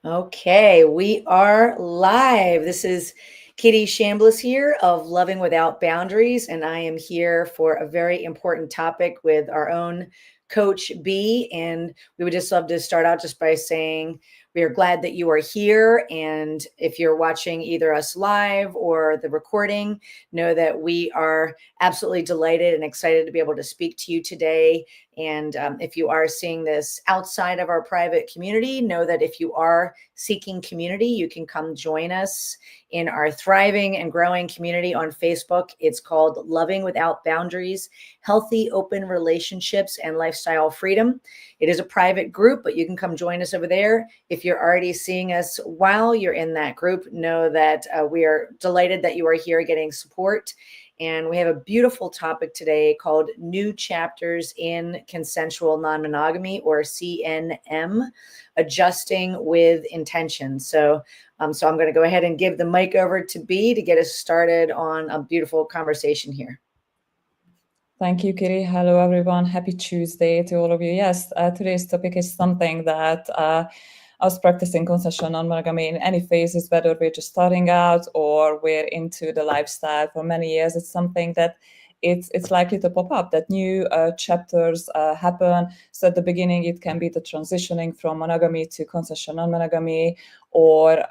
Okay, we are live. This is Kitty Shambliss here of Loving Without Boundaries, and I am here for a very important topic with our own Coach B. And we would just love to start out just by saying we are glad that you are here. And if you're watching either us live or the recording, know that we are absolutely delighted and excited to be able to speak to you today. And if you are seeing this outside of our private community, know that if you are seeking community, you can come join us in our thriving and growing community on Facebook. It's called Loving Without Boundaries, Healthy Open Relationships and Lifestyle Freedom. It is a private group, but you can come join us over there. If you're already seeing us while you're in that group, know that we are delighted that you are here getting support. And we have a beautiful topic today called New Chapters in Consensual Non-Monogamy, or CNM, Adjusting with Intention. So I'm going to go ahead and give the mic over to B to get us started on a beautiful conversation here. Thank you, Kitty. Hello, everyone. Happy Tuesday to all of you. Yes, today's topic is something that I was practicing consensual non-monogamy in any phases, whether we're just starting out or we're into the lifestyle for many years. It's something that it's likely to pop up, that new chapters happen. So at the beginning, it can be the transitioning from monogamy to consensual non-monogamy, or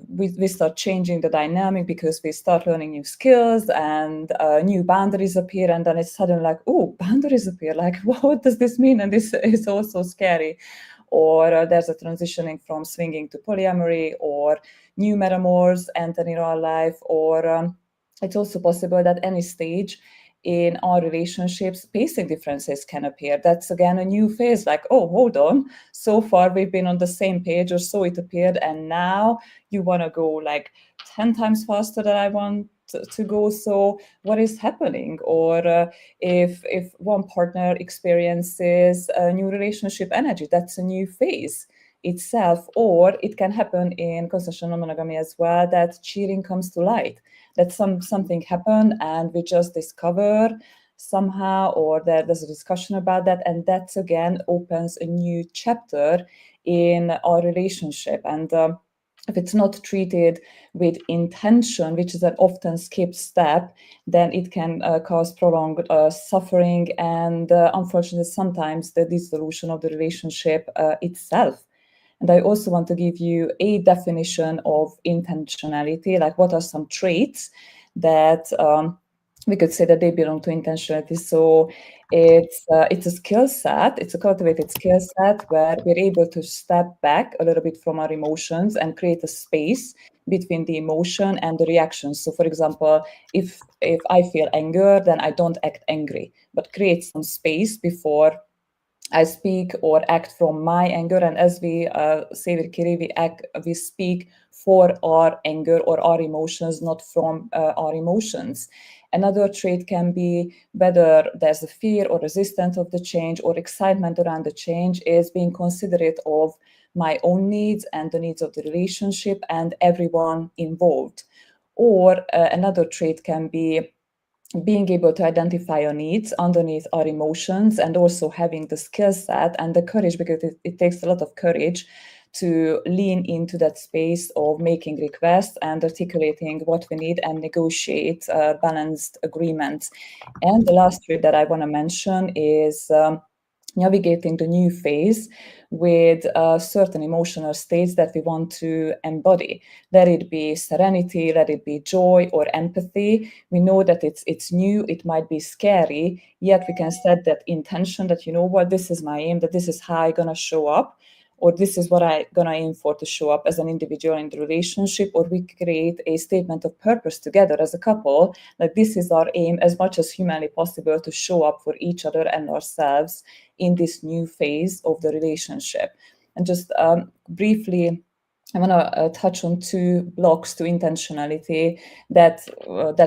we start changing the dynamic because we start learning new skills and new boundaries appear, and then it's suddenly like, oh, boundaries appear, like what does this mean? And this is also scary. Or there's a transitioning from swinging to polyamory, or new metamours enter in our life, or it's also possible that any stage in our relationships, pacing differences can appear. That's again a new phase, like, oh, hold on. So far we've been on the same page, or so it appeared, and now you want to go like 10 times faster than I want to go. So what is happening? Or if one partner experiences a new relationship energy, that's a new phase itself. Or it can happen in consensual non-monogamy as well, that cheating comes to light, that something happened and we just discover somehow, or that there's a discussion about that, and that again opens a new chapter in our relationship. And if it's not treated with intention, which is an often skipped step, then it can cause prolonged suffering and unfortunately sometimes the dissolution of the relationship itself. And I also want to give you a definition of intentionality, like what are some traits that we could say that they belong to intentionality. So it's a skill set, it's a cultivated skill set where we're able to step back a little bit from our emotions and create a space between the emotion and the reaction. So for example, if I feel anger, then I don't act angry, but create some space before I speak or act from my anger. And as we say with Kiri, we speak for our anger or our emotions, not from our emotions. Another trait can be whether there's a fear or resistance of the change or excitement around the change, is being considerate of my own needs and the needs of the relationship and everyone involved. Or another trait can be being able to identify our needs underneath our emotions, and also having the skill set and the courage, because it takes a lot of courage to lean into that space of making requests and articulating what we need and negotiate balanced agreements. And the last trait that I want to mention is navigating the new phase with certain emotional states that we want to embody. Let it be serenity, let it be joy or empathy. We know that it's new, it might be scary, yet we can set that intention that, you know what, this is my aim, that this is how I'm gonna show up, or this is what I'm gonna aim for to show up as an individual in the relationship, or we create a statement of purpose together as a couple, that this is our aim as much as humanly possible to show up for each other and ourselves in this new phase of the relationship. And just briefly, I want to touch on two blocks to intentionality that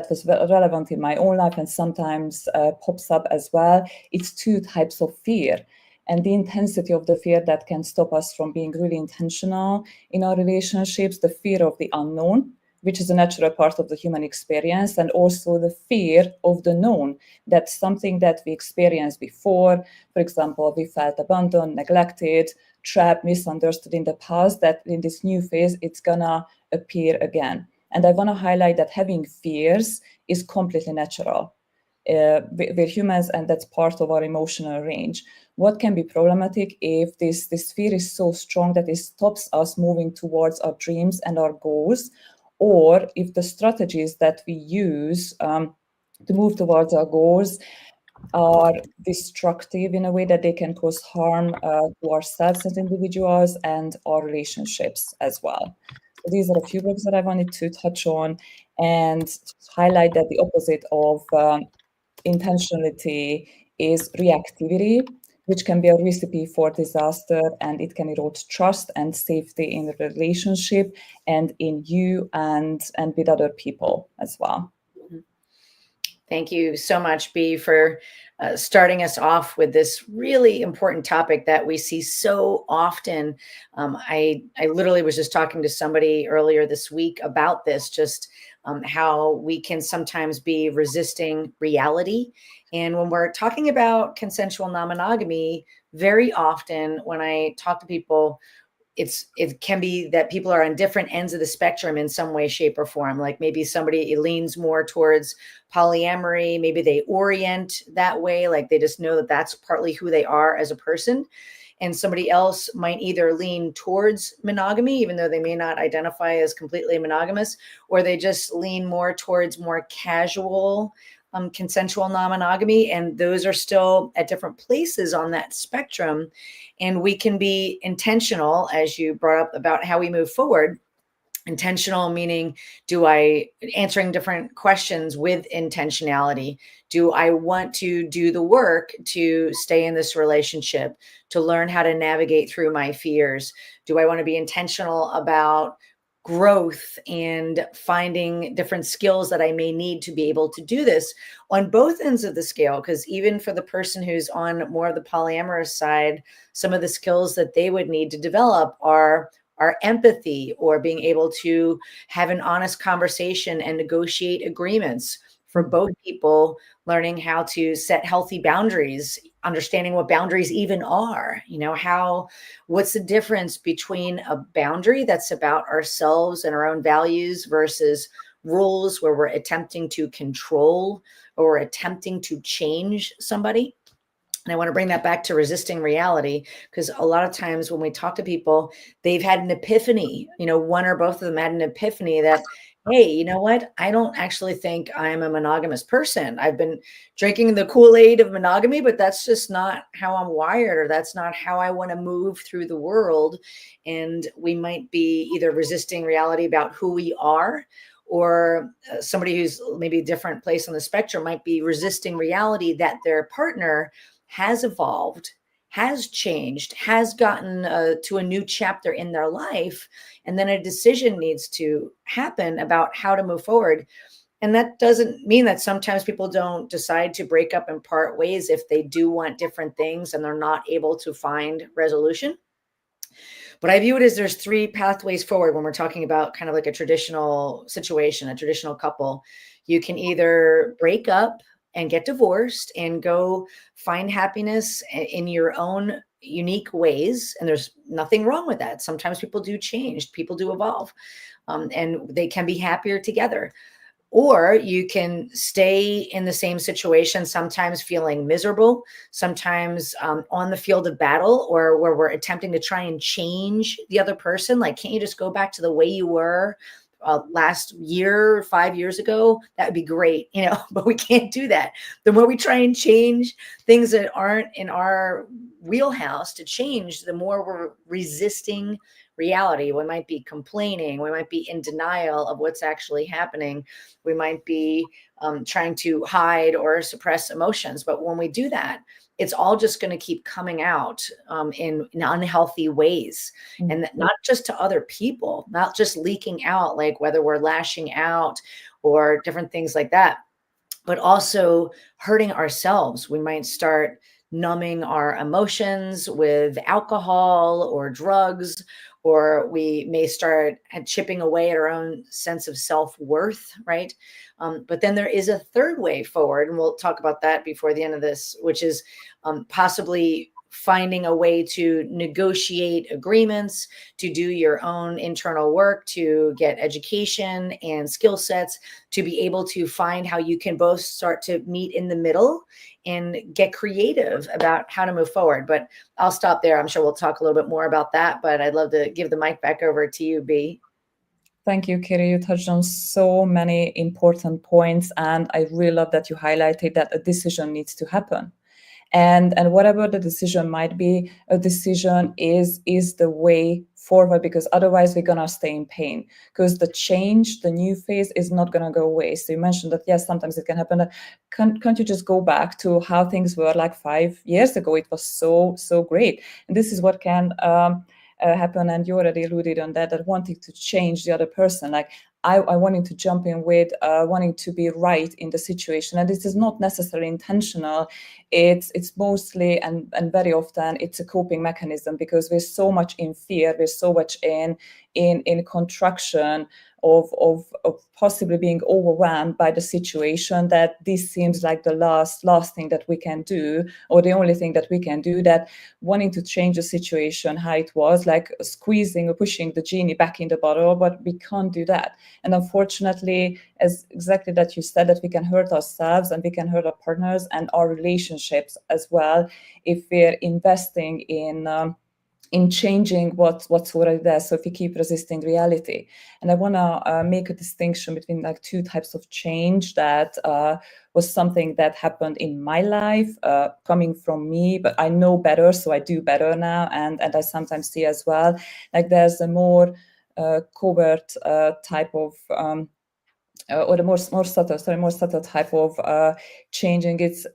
was relevant in my own life and sometimes pops up as well. It's two types of fear, and the intensity of the fear that can stop us from being really intentional in our relationships. The fear of the unknown, which is a natural part of the human experience, and also the fear of the known. That's something that we experienced before. For example, we felt abandoned, neglected, trapped, misunderstood in the past, that in this new phase, it's gonna appear again. And I wanna highlight that having fears is completely natural. We're humans, and that's part of our emotional range. What can be problematic if this fear is so strong that it stops us moving towards our dreams and our goals, or if the strategies that we use to move towards our goals are destructive in a way that they can cause harm to ourselves as individuals and our relationships as well. So these are a few books that I wanted to touch on and highlight that the opposite of intentionality is reactivity, which can be a recipe for disaster, and it can erode trust and safety in the relationship and in you and with other people as well. Thank you so much, Bea, for starting us off with this really important topic that we see so often. I literally was just talking to somebody earlier this week about this, just how we can sometimes be resisting reality. And when we're talking about consensual non-monogamy, very often when I talk to people, it can be that people are on different ends of the spectrum in some way, shape, or form. Like maybe somebody leans more towards polyamory, maybe they orient that way, like they just know that that's partly who they are as a person. And somebody else might either lean towards monogamy, even though they may not identify as completely monogamous, or they just lean more towards more casual consensual non-monogamy, and those are still at different places on that spectrum. And we can be intentional, as you brought up, about how we move forward. Intentional meaning, answering different questions with intentionality. Do I want to do the work to stay in this relationship, to learn how to navigate through my fears? Do I want to be intentional about growth and finding different skills that I may need to be able to do this on both ends of the scale? Because even for the person who's on more of the polyamorous side, some of the skills that they would need to develop are empathy, or being able to have an honest conversation and negotiate agreements. For both people, learning how to set healthy boundaries, understanding what boundaries even are, what's the difference between a boundary that's about ourselves and our own values versus rules where we're attempting to control or we're attempting to change somebody. And I want to bring that back to resisting reality, because a lot of times when we talk to people, they've had an epiphany, one or both of them had an epiphany that, hey, you know what? I don't actually think I'm a monogamous person. I've been drinking the Kool-Aid of monogamy, but that's just not how I'm wired, or that's not how I want to move through the world. And we might be either resisting reality about who we are, or somebody who's maybe a different place on the spectrum might be resisting reality that their partner has evolved, has changed, has gotten to a new chapter in their life. And then a decision needs to happen about how to move forward. And that doesn't mean that sometimes people don't decide to break up and part ways if they do want different things and they're not able to find resolution. But I view it as there's three pathways forward when we're talking about kind of like a traditional situation, a traditional couple. You can either break up and get divorced and go find happiness in your own unique ways. And there's nothing wrong with that. Sometimes people do change, people do evolve, and they can be happier together. Or you can stay in the same situation, sometimes feeling miserable, sometimes on the field of battle, or where we're attempting to try and change the other person. Like, can't you just go back to the way you were last year, 5 years ago? That would be great, but we can't do that. The more we try and change things that aren't in our wheelhouse to change, the more we're resisting reality. We might be complaining. We might be in denial of what's actually happening. We might be trying to hide or suppress emotions. But when we do that, it's all just going to keep coming out in unhealthy ways. Mm-hmm. And not just to other people, not just leaking out, like whether we're lashing out or different things like that, but also hurting ourselves. We might start numbing our emotions with alcohol or drugs, or we may start chipping away at our own sense of self-worth, right? But then there is a third way forward, and we'll talk about that before the end of this, which is possibly finding a way to negotiate agreements, to do your own internal work, to get education and skill sets, to be able to find how you can both start to meet in the middle and get creative about how to move forward. But I'll stop there. I'm sure we'll talk a little bit more about that, but I'd love to give the mic back over to you, B. Thank you, Kiri. You touched on so many important points, and I really love that you highlighted that a decision needs to happen. And whatever the decision might be, a decision is the way forward, because otherwise we're gonna stay in pain, because the change, the new phase is not gonna go away. So you mentioned that, yes, sometimes it can happen. Can't you just go back to how things were like 5 years ago? It was so great. And this is what can happen. And you already alluded on that wanting to change the other person, like I wanting to jump in with wanting to be right in the situation, and this is not necessarily intentional. It's mostly and very often it's a coping mechanism, because we're so much in fear, we're so much in contraction of possibly being overwhelmed by the situation, that this seems like the last thing that we can do, or the only thing that we can do, that wanting to change the situation how it was, like squeezing or pushing the genie back in the bottle, but we can't do that. And unfortunately, as exactly that you said, that we can hurt ourselves and we can hurt our partners and our relationships as well if we're investing in changing what's already there. So if we keep resisting reality. And I want to make a distinction between like two types of change that was something that happened in my life, coming from me, but I know better, so I do better now. And I sometimes see as well, like there's a more covert type of or the more subtle type of changing. It's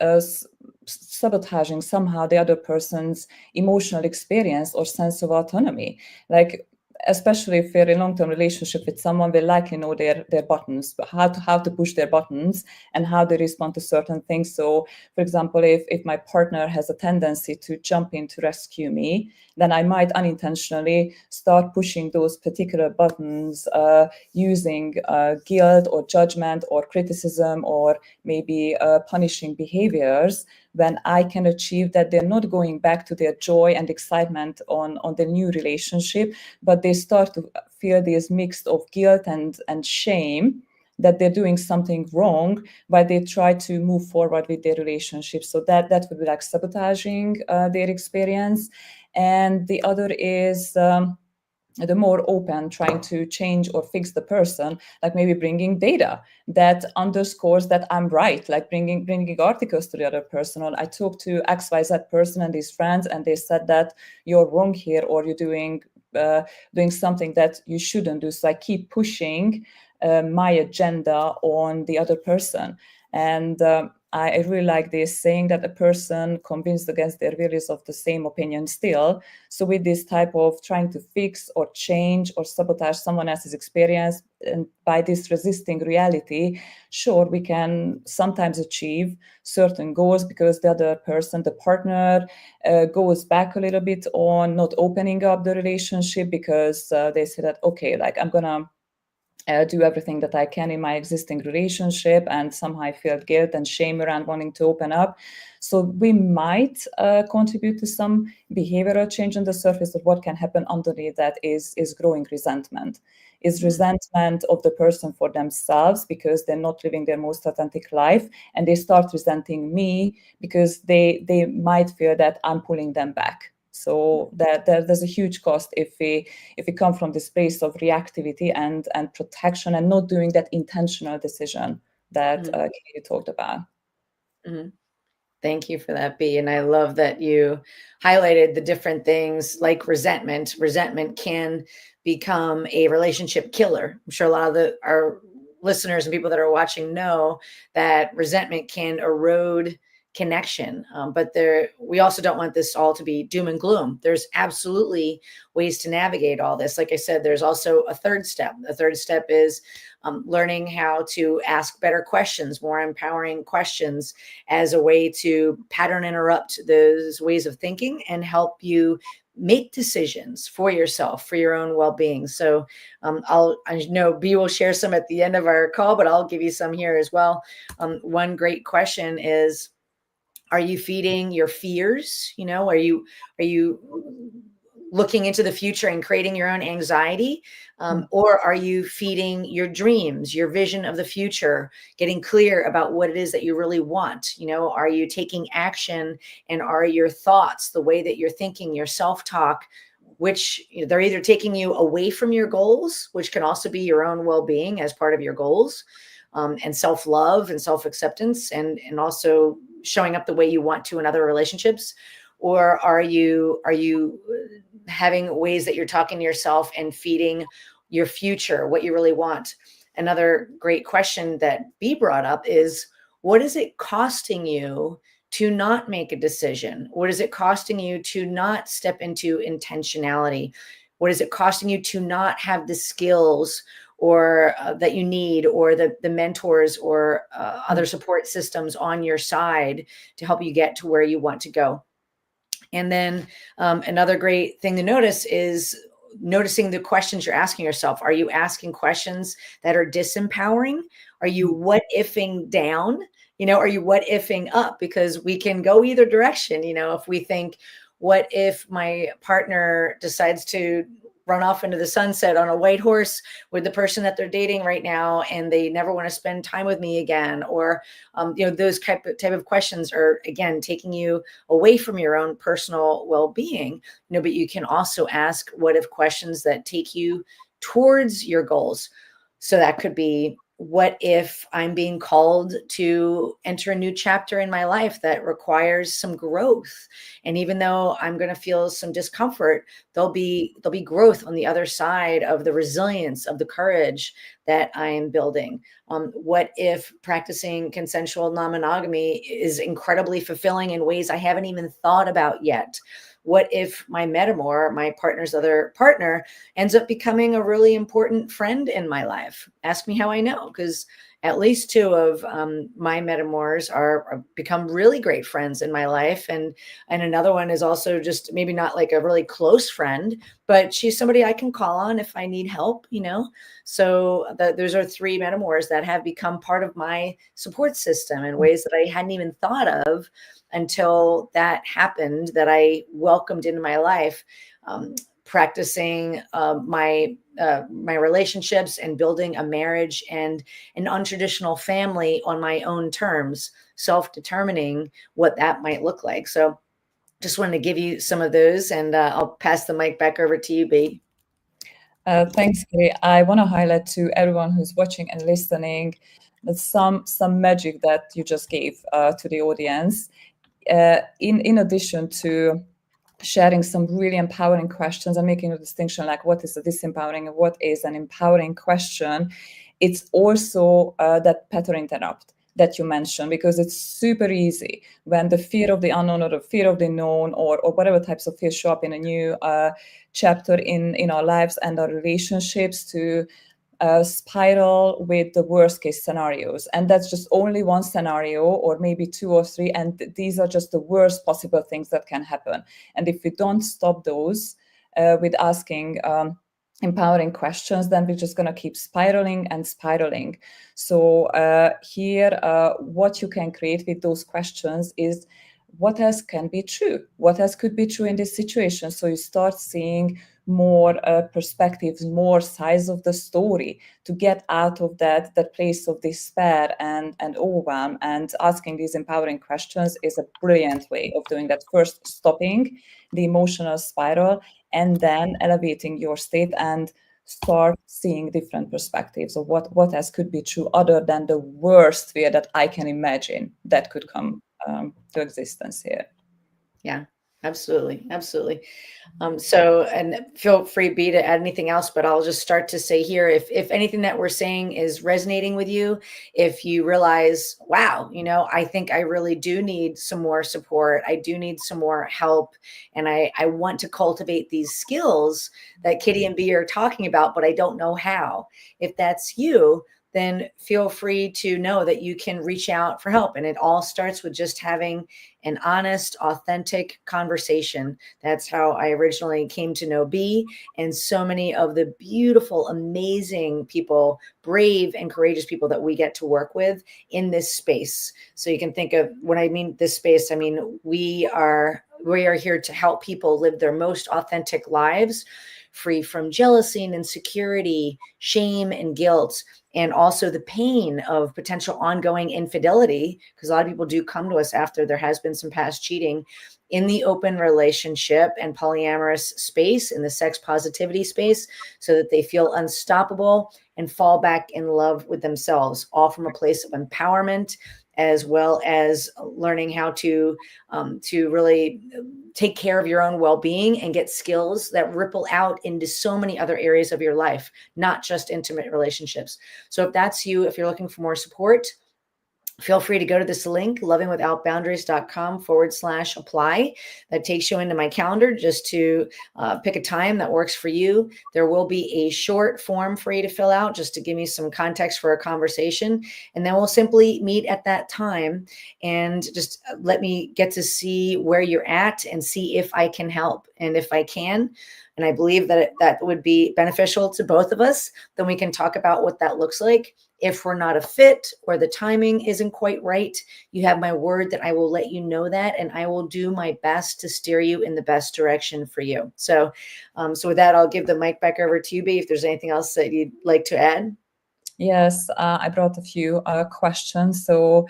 sabotaging somehow the other person's emotional experience or sense of autonomy. Like, especially if you're in a long-term relationship with someone, will likely know their buttons, how to push their buttons and how they respond to certain things. So, for example, if my partner has a tendency to jump in to rescue me, then I might unintentionally start pushing those particular buttons, using guilt or judgment or criticism or maybe punishing behaviors, when I can achieve that they're not going back to their joy and excitement on the new relationship, but they start to feel this mix of guilt and shame that they're doing something wrong, but they try to move forward with their relationship. So that would be like sabotaging their experience. And the other is the more open, trying to change or fix the person, like maybe bringing data that underscores that I'm right, like bringing articles to the other person. Or I talked to XYZ person and his friends, and they said that you're wrong here, or you're doing something that you shouldn't do. So I keep pushing my agenda on the other person. And I really like this saying that a person convinced against their will is of the same opinion still. So with this type of trying to fix or change or sabotage someone else's experience, and by this resisting reality, sure, we can sometimes achieve certain goals because the other person, the partner, goes back a little bit on not opening up the relationship, because they say that, okay, like I'm gonna do everything that I can in my existing relationship, and somehow I feel guilt and shame around wanting to open up. So we might contribute to some behavioral change on the surface, but what can happen underneath that is growing resentment. Is resentment of the person for themselves because they're not living their most authentic life, and they start resenting me because they might feel that I'm pulling them back. So that there's a huge cost if we come from this place of reactivity and protection, and not doing that intentional decision that Katie talked about. Mm-hmm. Thank you for that, B. And I love that you highlighted the different things like resentment. Resentment can become a relationship killer. I'm sure a lot of our listeners and people that are watching know that resentment can erode connection. But we also don't want this all to be doom and gloom. There's absolutely ways to navigate all this. Like I said, there's also a third step. The third step is learning how to ask better questions, more empowering questions, as a way to pattern interrupt those ways of thinking and help you make decisions for yourself, for your own well-being. So I know B will share some at the end of our call, but I'll give you some here as well. One great question is, are you feeding your fears? Are you looking into the future and creating your own anxiety? Or are you feeding your dreams, your vision of the future, getting clear about what it is that you really want? Are you taking action, and are your thoughts, the way that you're thinking, your self-talk, which they're either taking you away from your goals, which can also be your own well-being as part of your goals, and self-love and self-acceptance, and also showing up the way you want to in other relationships? Or are you having ways that you're talking to yourself and feeding your future, what you really want? Another great question that B brought up is, what is it costing you to not make a decision? What is it costing you to not step into intentionality? What is it costing you to not have the skills or that you need, or the mentors or other support systems on your side to help you get to where you want to go? And then another great thing to notice is noticing the questions you're asking yourself. Are you asking questions that are disempowering? Are you what ifing down? Are you what ifing up? Because we can go either direction. If we think, what if my partner decides to run off into the sunset on a white horse with the person that they're dating right now, and they never want to spend time with me again? Or, those type of questions are, again, taking you away from your own personal well-being. But you can also ask what if questions that take you towards your goals. So that could be, what if I'm being called to enter a new chapter in my life that requires some growth? And even though I'm going to feel some discomfort, there'll be growth on the other side of the resilience, of the courage that I am building. What if practicing consensual non-monogamy is incredibly fulfilling in ways I haven't even thought about yet? What if my metamor, my partner's other partner, ends up becoming a really important friend in my life? Ask me how I know, because at least two of my metamors are become really great friends in my life. And another one is also just maybe not like a really close friend, but she's somebody I can call on if I need help, So those are three metamors that have become part of my support system in ways that I hadn't even thought of until that happened, that I welcomed into my life, practicing my relationships and building a marriage and an untraditional family on my own terms, self-determining what that might look like. So just wanted to give you some of those, and I'll pass the mic back over to you, B. Thanks, Kiri. I want to highlight to everyone who's watching and listening that some magic that you just gave to the audience. In addition to sharing some really empowering questions and making a distinction, like what is a disempowering and what is an empowering question, it's also that pattern interrupt that you mentioned, because it's super easy when the fear of the unknown or the fear of the known or whatever types of fear show up in a new chapter in our lives and our relationships to spiral with the worst case scenarios. And that's just only one scenario, or maybe two or three. And these are just the worst possible things that can happen. And if we don't stop those with asking empowering questions, then we're just going to keep spiraling and spiraling. So here, what you can create with those questions is, what else can be true? What else could be true in this situation? So you start seeing more perspectives, more sides of the story, to get out of that place of despair and overwhelm. And asking these empowering questions is a brilliant way of doing that. First, stopping the emotional spiral, and then elevating your state and start seeing different perspectives of what else could be true other than the worst fear that I can imagine that could come to existence here. Yeah. Absolutely. Absolutely. So, and feel free, B, to add anything else, but I'll just start to say here, if anything that we're saying is resonating with you, if you realize, wow, I think I really do need some more support. I do need some more help. And I want to cultivate these skills that Kitty and B are talking about, but I don't know how. If that's you, then feel free to know that you can reach out for help. And it all starts with just having an honest, authentic conversation. That's how I originally came to know B and so many of the beautiful, amazing people, brave and courageous people that we get to work with in this space. So you can think of, when I mean this space, I mean we are here to help people live their most authentic lives, free from jealousy and insecurity, shame and guilt, and also the pain of potential ongoing infidelity, because a lot of people do come to us after there has been some past cheating, in the open relationship and polyamorous space, in the sex positivity space, so that they feel unstoppable and fall back in love with themselves, all from a place of empowerment, as well as learning how to really take care of your own well-being and get skills that ripple out into so many other areas of your life, not just intimate relationships. So if that's you, if you're looking for more support, feel free to go to this link, lovingwithoutboundaries.com/apply. That takes you into my calendar just to pick a time that works for you. There will be a short form for you to fill out just to give me some context for a conversation. And then we'll simply meet at that time and just let me get to see where you're at and see if I can help. And if I can, and I believe that that would be beneficial to both of us, then we can talk about what that looks like. If we're not a fit or the timing isn't quite right, you have my word that I will let you know that, and I will do my best to steer you in the best direction for you. So with that, I'll give the mic back over to you, B, if there's anything else that you'd like to add. Yes, I brought a few questions. So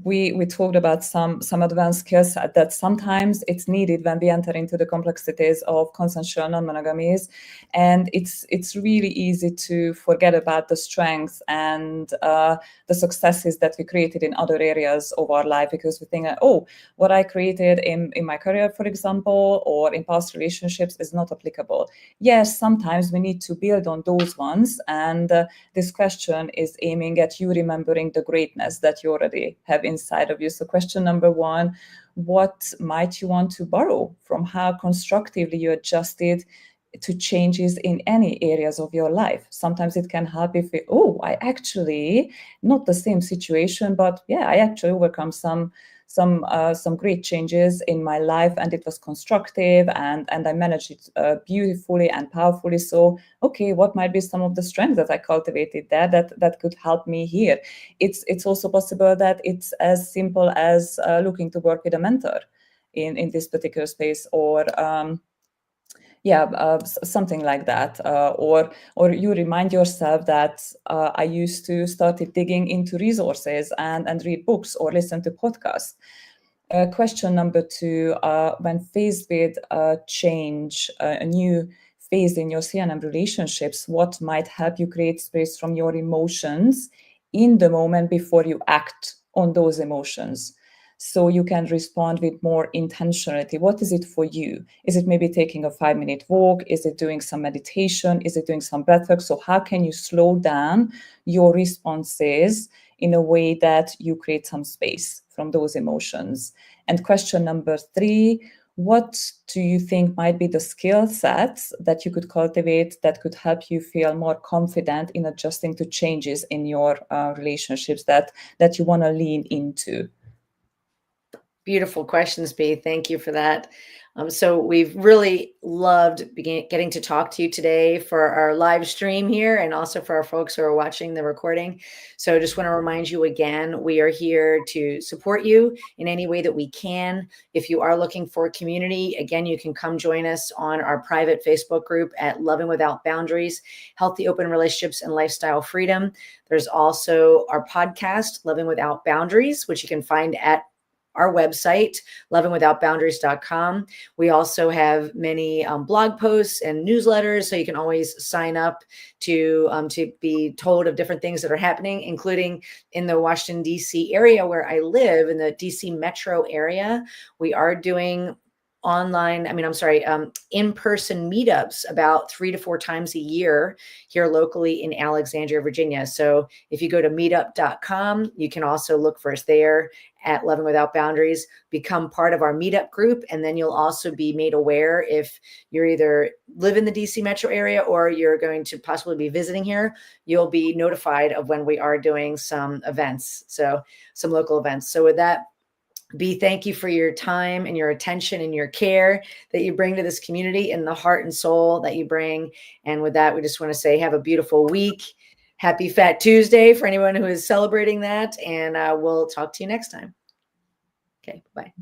we talked about some advanced skills that sometimes it's needed when we enter into the complexities of consensual non-monogamies, and it's really easy to forget about the strengths and the successes that we created in other areas of our life, because we think, oh, what I created in my career, for example, or in past relationships is not applicable. Yes, sometimes we need to build on those ones, and this question is aiming at you remembering the greatness that you already have inside of you. So question number one, what might you want to borrow from how constructively you adjusted to changes in any areas of your life? Sometimes it can help if I actually, not the same situation, but yeah, I actually overcome some great changes in my life, and it was constructive, and I managed it beautifully and powerfully. So okay, what might be some of the strengths that I cultivated there that could help me here? It's also possible that it's as simple as looking to work with a mentor in this particular space, or something like that, or you remind yourself that I used to started digging into resources and read books or listen to podcasts. Question number two, when faced with change, a new phase in your CNM relationships, what might help you create space from your emotions in the moment before you act on those emotions, so you can respond with more intentionality? What is it for you? Is it maybe taking a 5-minute walk? Is it doing some meditation? Is it doing some breath work? So how can you slow down your responses in a way that you create some space from those emotions? And question number three, what do you think might be the skill sets that you could cultivate that could help you feel more confident in adjusting to changes in your relationships that you want to lean into? Beautiful questions, B. Thank you for that. So we've really loved getting to talk to you today for our live stream here, and also for our folks who are watching the recording. So I just want to remind you again, we are here to support you in any way that we can. If you are looking for a community, again, you can come join us on our private Facebook group at Loving Without Boundaries, Healthy Open Relationships and Lifestyle Freedom. There's also our podcast, Loving Without Boundaries, which you can find at our website, lovingwithoutboundaries.com. We also have many blog posts and newsletters, so you can always sign up to be told of different things that are happening, including in the Washington, D.C. area where I live, in the D.C. metro area. We are doing in-person meetups about 3 to 4 times a year here locally in Alexandria, Virginia. So if you go to meetup.com, you can also look for us there at Loving Without Boundaries, become part of our meetup group. And then you'll also be made aware if you're either live in the DC metro area or you're going to possibly be visiting here, you'll be notified of when we are doing some events. So some local events. So with that, thank you for your time and your attention and your care that you bring to this community and the heart and soul that you bring. And with that, we just want to say, have a beautiful week. Happy Fat Tuesday for anyone who is celebrating that. And we'll talk to you next time. Okay, bye.